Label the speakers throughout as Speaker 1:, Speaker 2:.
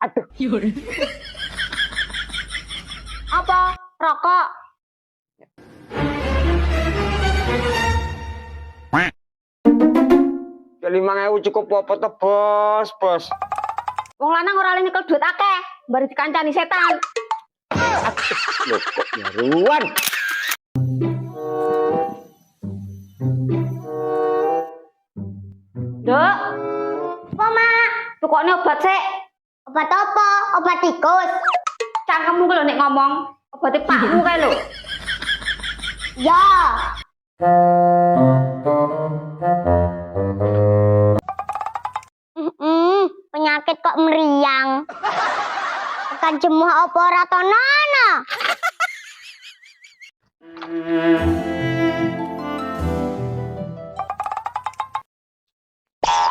Speaker 1: Aduh.
Speaker 2: Apa? Rokok?
Speaker 1: Ya 5.000 cukup apa to, Bos? Bos.
Speaker 2: Wong lanang ora oleh nyekel duit akeh, bari dikancani setan.
Speaker 1: Loh, kok nyaruan?
Speaker 2: Dok. Apa, Mak? Tukokne obat sik.
Speaker 3: Obat apa? Obat tikus.
Speaker 2: Cangkemmu ku lho nek ngomong, obate pakmu kae lho.
Speaker 3: Ya. Penyakit kok meriang. Tekan jemuh apa ora tonono?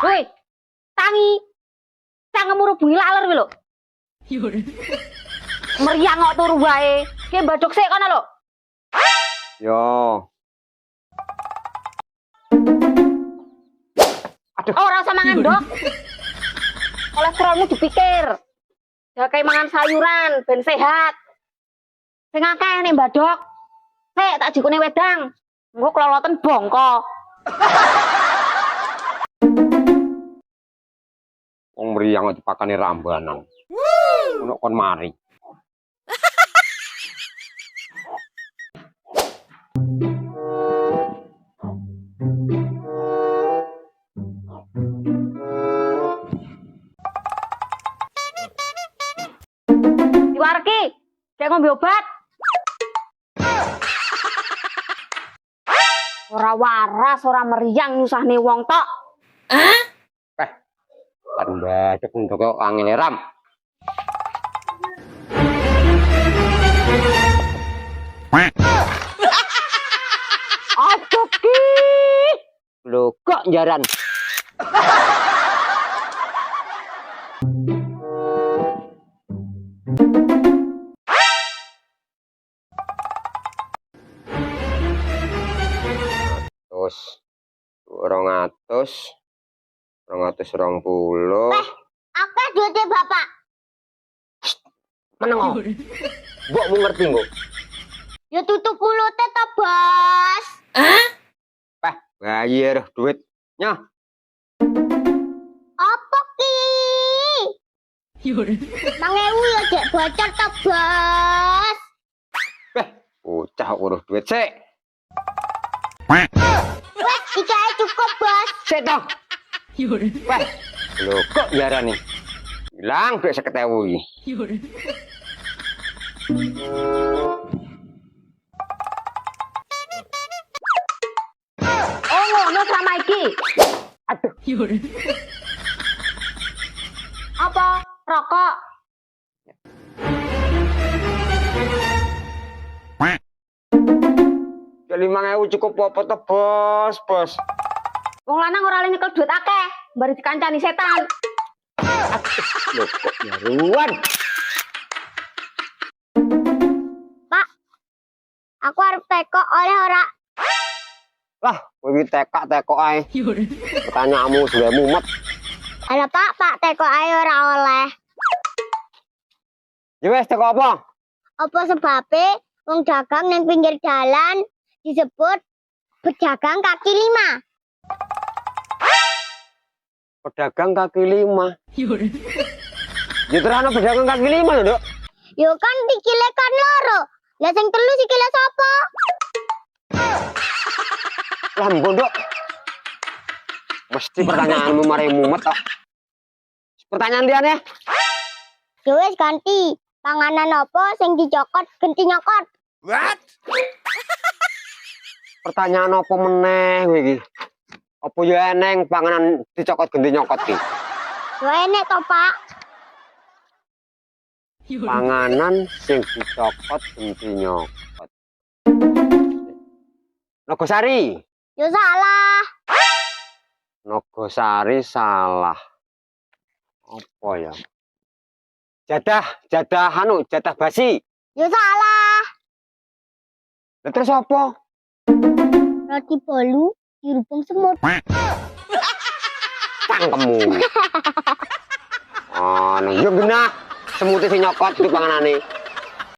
Speaker 2: Woi, tangi. Cangkemmu rubuhi laler kuwi lho. Meriang kok turu wae. Ki mbaduk sik kono lho.
Speaker 1: Yo. Aduh.
Speaker 2: Ora usah mangan, Dok. Kolesterolmu dipikir. Ya kayak mangan sayuran ben sehat. Sing akeh nek mbadok. Sik tak jikune wedang. Engko keloloten bongko.
Speaker 1: Wong mriyang dipakane rambanan. Ono kon mari.
Speaker 2: Diwarki, kayak ngombe obat. Ora waras, ora meriang nyusahne wong tok.
Speaker 1: Kan mbadek ndok angel ram.
Speaker 2: Aduh ki.
Speaker 1: Lho kok jaran. Terus 220.
Speaker 3: Apa duitnya Bapak?
Speaker 1: Meneng. Mbok mu ngerti mbok.
Speaker 3: Ya tutup mulutnya toh, Bos.
Speaker 1: Bayar duitnya.
Speaker 3: Apa ki? 5.000 ya jek bocor toh, Bos.
Speaker 1: Bocah urus duit sik.
Speaker 3: Wes, iki ae cukup, Bos.
Speaker 1: Sik toh. Lho kok jarane. Hilang duit 50.000 iki.
Speaker 2: Oh ngono sama iki.
Speaker 1: Aduh.
Speaker 2: Apa? Rokok?
Speaker 1: Ya 5.000 cukup apa to, Bos? Bos.
Speaker 2: Wong lanang ora oleh nyekel duit akeh, bari dikancani setan.
Speaker 1: Lho kok nyaruan?
Speaker 3: Pak, aku harus teko oleh ora.
Speaker 1: Lah, kowe iki tekak-tekok ae. Pertanyaanmu sudah mumet.
Speaker 3: Ala Pak teko ae ora oleh.
Speaker 1: Ya wes teko apa?
Speaker 3: Apa sebabe wong dagang nang pinggir jalan disebut pedagang kaki lima?
Speaker 1: Pedagang kaki lima. Ya terana pedagang kaki lima lho, Dok.
Speaker 3: Yo kan sikile kan loro. Lah sing telu sikile sapa?
Speaker 1: Lah mbok, Dok. Mesti pertanyaanmu mari mumet kok. Pertanyaan liyane.
Speaker 3: Ya wis ganti. Panganan apa sing dicokot genti nyokot?
Speaker 1: What? Pertanyaan apa meneh kowe iki? Apa ya eneng panganan dicokot genti nyokot iki?
Speaker 3: Yo enek to, Pak.
Speaker 1: Panganan sing dicokot genti nyokot. Nogosari.
Speaker 3: Yo salah.
Speaker 1: Nogosari salah. Apa ya? Jatah basi.
Speaker 3: Yo salah.
Speaker 1: Lah terus apa?
Speaker 3: Roti bolu dirubung semut.
Speaker 1: Cangkemmu. Anu, yo genah. Semute sing nyokot itu panganane.